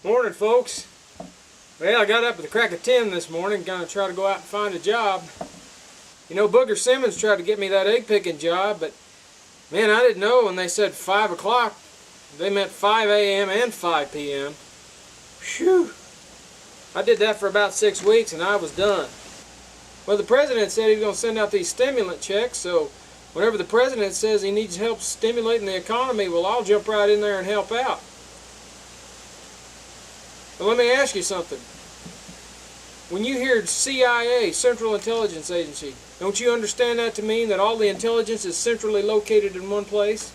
Morning, folks. Well, I got up at the crack of 10 this morning, gonna try to go out and find a job. You know, Booger Simmons tried to get me that egg picking job, but man, I didn't know when they said 5 o'clock, they meant 5 a.m. and 5 p.m. Phew. I did that for about 6 weeks and I was done. Well, the president said he was gonna send out these stimulant checks, so whenever the president says he needs help stimulating the economy, well, I'll jump right in there and help out. But let me ask you something. When you hear CIA, Central Intelligence Agency, don't you understand that to mean that all the intelligence is centrally located in one place?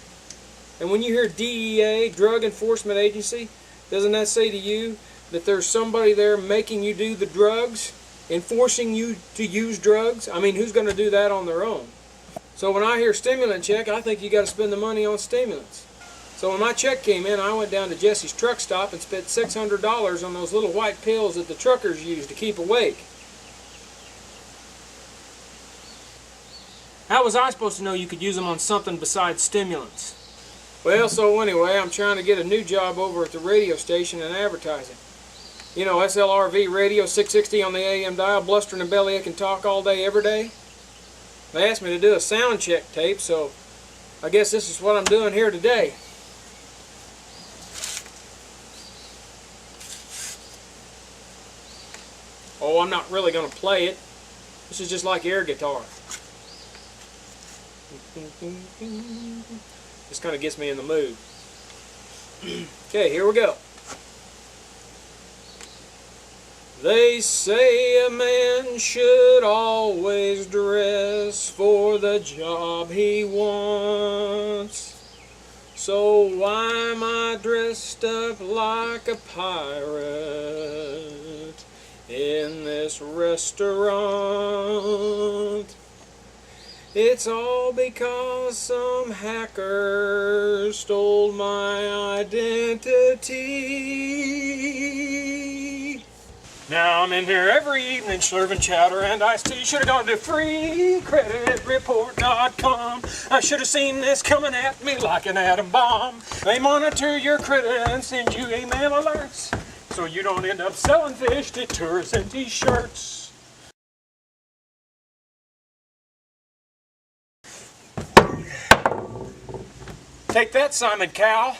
And when you hear DEA, Drug Enforcement Agency, doesn't that say to you that there's somebody there making you do the drugs, enforcing you to use drugs? I mean, who's going to do that on their own? So when I hear stimulant check, I think you got to spend the money on stimulants. So when my check came in, I went down to Jesse's truck stop and spent $600 on those little white pills that the truckers use to keep awake. How was I supposed to know you could use them on something besides stimulants? Well, so anyway, I'm trying to get a new job over at the radio station in advertising. You know, SLRV radio, 660 on the AM dial, blustering and bellyaching talk all day, every day. They asked me to do a sound check tape, so I guess this is what I'm doing here today. Oh, I'm not really going to play it. This is just like air guitar. This kind of gets me in the mood. Okay, here we go. They say a man should always dress for the job he wants. So why am I dressed up like a pirate in this restaurant? It's all because some hacker stole my identity. Now I'm in here every evening serving chowder and iced tea. Should have gone to freecreditreport.com. I should have seen this coming at me like an atom bomb. They monitor your credit and send you email alerts, so you don't end up selling fish to tourists and t-shirts. Take that, Simon Cowell.